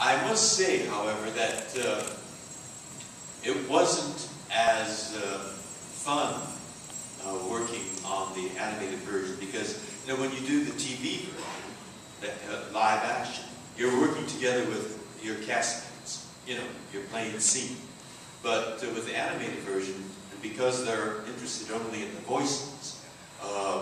I must say, however, that it wasn't as fun working on the animated version because, you know, when you do the TV version, live action, you're working together with your castmates. You know, you're playing the scene. But with the animated version, and because they're interested only in the voices,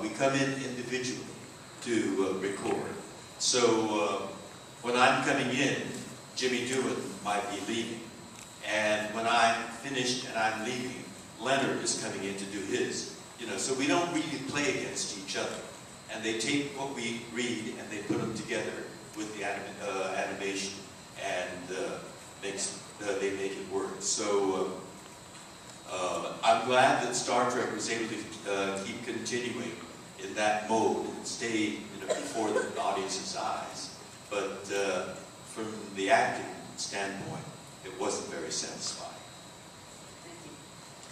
we come in individually to record. So when I'm coming in, Jimmy Doohan might be leaving. And when I'm finished and I'm leaving, Leonard is coming in to do his. You know, so we don't really play against each other. And they take what we read and they put them together with the animation, and they make it work. So I'm glad that Star Trek was able to keep continuing in that mode and stay, you know, before the audience's eyes. But from the acting standpoint, it wasn't very satisfying. Thank you.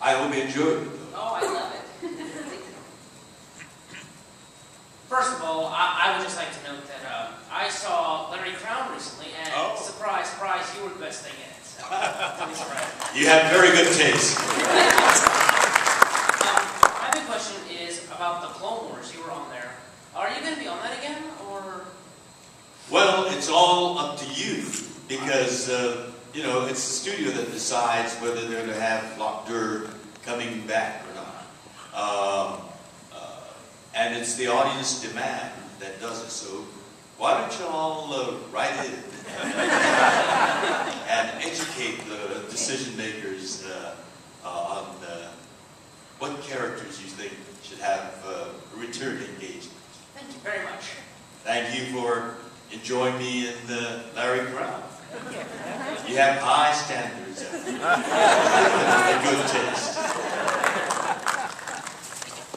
I hope you enjoyed it, though. Oh, I love it. First of all, I would just like to note that I saw Larry Crown recently, and surprise, surprise, you were the best thing in it. So, you have very good taste. My big question is about the Clone Wars. You were on there. Are you going to be on that again, or? Well, it's all up to you, because you know, it's the studio that decides whether they're going to have Loch Dur coming back or not. And it's the audience demand that does it. So why don't you all write in and educate the decision makers on what characters you think should have return engagement. Thank you very much. Thank you for enjoying me in Larry Crown. You have high standards and good taste.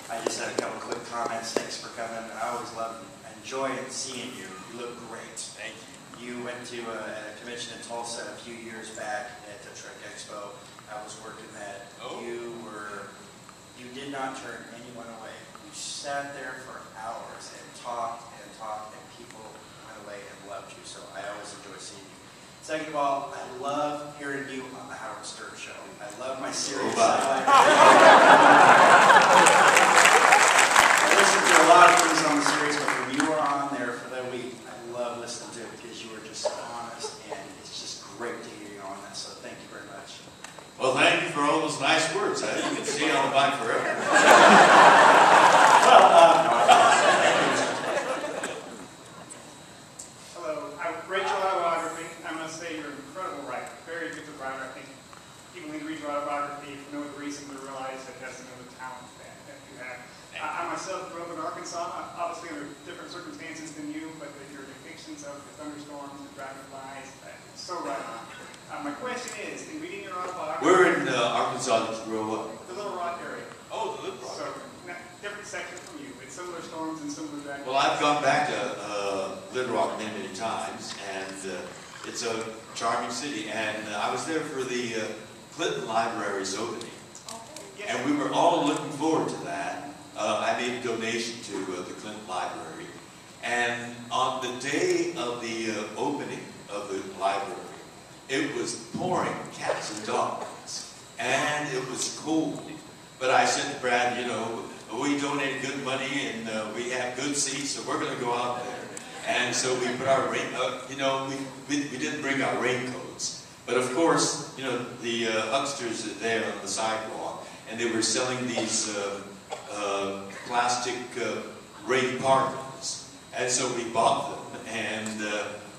I just had a couple quick comments. Thanks for coming. I always love and enjoy seeing you. You look great. Thank you. You went to a convention in Tulsa a few years back at the Trek Expo. I was working that. Oh. You did not turn anyone away. You sat there for hours and talked, and people went away and loved you. So I always enjoy seeing you. Second of all, I love hearing you on the Howard Stern Show. I love my series. I listen to a lot of things on the series, but when you were on there for that week, I love listening to it because you were just honest, and it's just great to hear you on that. So thank you very much. Well, thank you for all those nice words. You can stay on the mic forever. Hello, Rachel Autobiography. I must say you're an incredible writer, very good writer. I think people need to read your autobiography for no other reason to realize that that's another talent that you have. I myself grew up in Arkansas, obviously under different circumstances than you, but your depictions of the thunderstorms, the dragonflies, it's so right on. My question is, in reading your autobiography... Where in Arkansas did you grow up? The Little Rock area. Oh, the Little Rock. So, different section from you, but similar storms and similar dragonflies. Well, I've gone back to Little Rock many, many times, and it's a charming city. And I was there for the Clinton Library's opening. Yes. And we were all looking forward to that. I made a donation to the Clinton Library. And on the day of the opening of the library, it was pouring cats and dogs, and it was cold. But I said to Brad, you know, we donated good money, and we have good seats, so we're going to go out there. And so we put our you know, we didn't bring our raincoats. But of course, you know, the hucksters are there on the sidewalk, and they were selling these plastic rain parkas. And so we bought them, and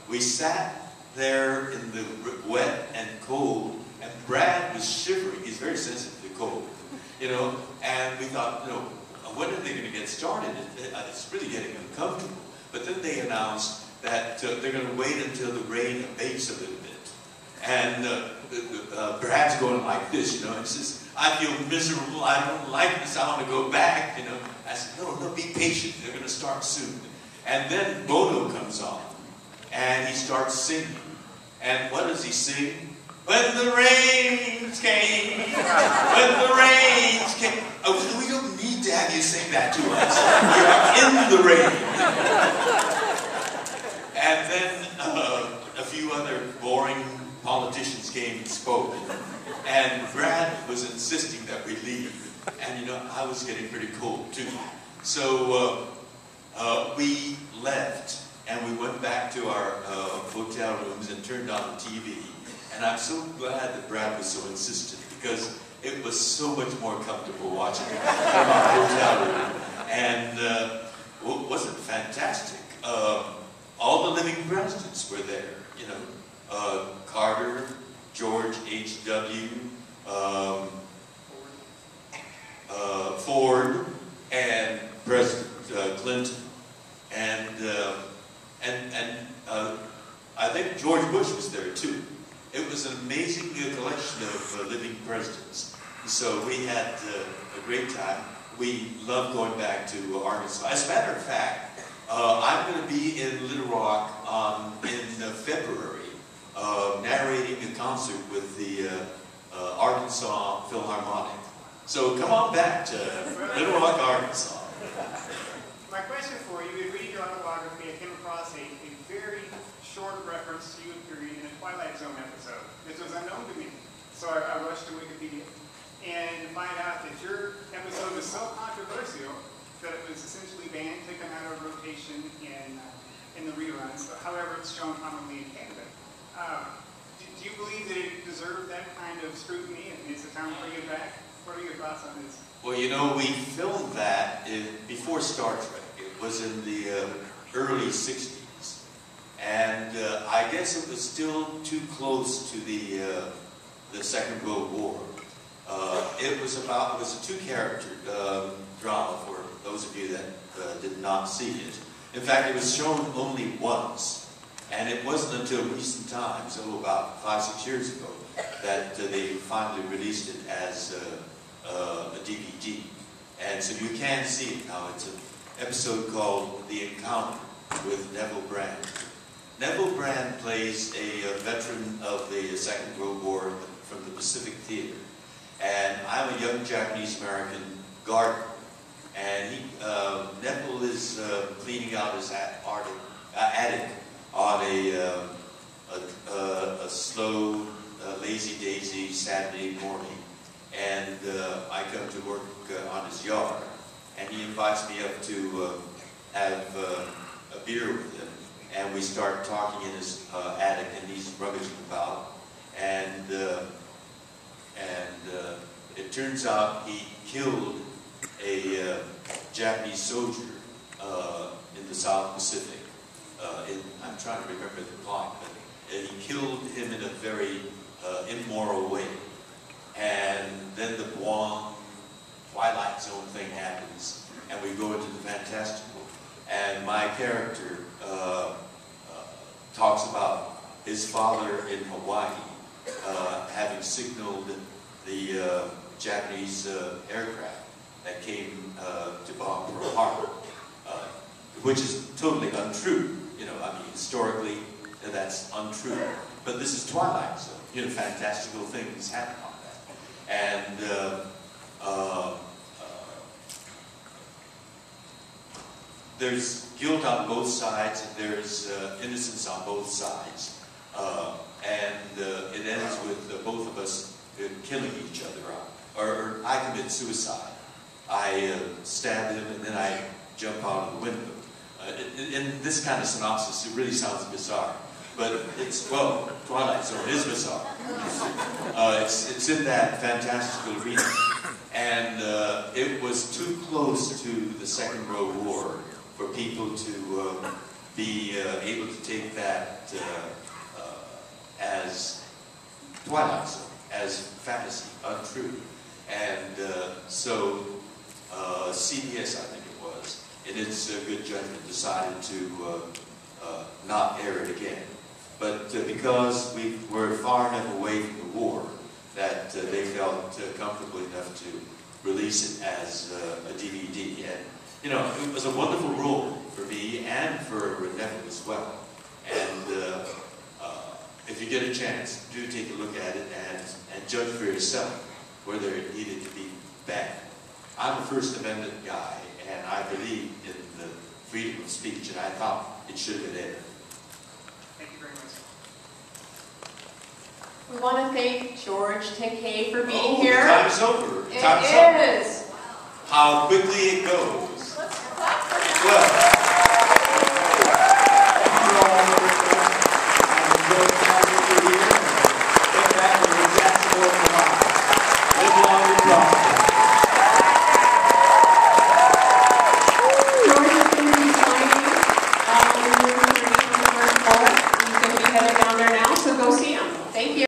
we sat there in the wet and cold, and Brad was shivering. He's very sensitive to cold, you know, and we thought, you know, when are they going to get started? It's really getting uncomfortable. But then they announced that they're going to wait until the rain abates a little bit. And Brad's going like this, you know, and says, I feel miserable, I don't like this, I want to go back, you know. I said, no, be patient, they're going to start soon. And then Bono comes on, and he starts singing. And what does he sing? When the rains came, when the rains came. Oh, we don't need to have you sing that to us. We are in the rain. And then a few few other boring politicians came and spoke. And Brad was insisting that we leave. And, you know, I was getting pretty cold, too. So we left, and we went back to our hotel rooms and turned on the TV. And I'm so glad that Brad was so insistent, because it was so much more comfortable watching it from our hotel room. And wasn't it fantastic? All the living presidents were there, you know. Carter, George H.W., Ford, and President Clinton. And I think George Bush was there too. It was an amazing collection of living presidents. So we had a great time. We love going back to Arkansas. As a matter of fact, I'm going to be in Little Rock in February, narrating a concert with the Arkansas Philharmonic. So come on back to Little Rock, Arkansas. My question for you, in reading your autobiography, I came across a very short reference to you in a Twilight Zone episode. This was unknown to me, so I rushed to Wikipedia and find out that your episode was so controversial that it was essentially banned, taken out of rotation in the reruns. However, it's shown commonly in Canada. Do you believe that it deserved that kind of scrutiny, and is it time to bring it back? What are your thoughts on this? Well, you know, we filmed that before Star Trek. It was in the early 60s. And I guess it was still too close to the Second World War. It was a two-character drama for those of you that did not see it. In fact, it was shown only once. And it wasn't until recent times, about 5-6 years ago, that they finally released it as a DVD. And so you can see it now. It's an episode called The Encounter with Neville Brand. Neville Brand plays a veteran of the Second World War from the Pacific Theater. And I'm a young Japanese-American gardener. And Neville is cleaning out his attic on a slow, lazy-daisy Saturday morning. And I come to work on his yard. And he invites me up to have a beer with him. And we start talking in his attic, and he's rummaging about. And it turns out he killed a Japanese soldier in the South Pacific. I'm trying to remember the plot, but he killed him in a very immoral way. And then the Twilight Zone thing happens, and we go into the fantastical. And my character talks about his father in Hawaii having signaled the Japanese aircraft that came to bomb Pearl Harbor, which is totally untrue. You know, I mean, historically, that's untrue. But this is Twilight Zone. You know, fantastical things happen on that. And there's guilt on both sides, and there's innocence on both sides. And it ends with both of us killing each other. Or I commit suicide. I stab him, and then I jump out of the window. In this kind of synopsis, it really sounds bizarre. But it's, well, Twilight Zone is bizarre. It's in that fantastical arena. And it was too close to the Second World War for people to be able to take that as Twilight Zone, as fantasy, untrue. And so CBS, I think it was, in its good judgment, decided to not air it again. But because we were far enough away from the war that they felt comfortable enough to release it as a DVD. And, you know, it was a wonderful role for me and for Neville as well. And if you get a chance, do take a look at it and judge for yourself whether it needed to be banned. I'm a First Amendment guy, and I believe in the freedom of speech, and I thought it should have been aired. Thank you very much. We want to thank George Takei for being Oh, here. the time's over. It Time's up. is. How quickly it goes. Let's clap for him. Well,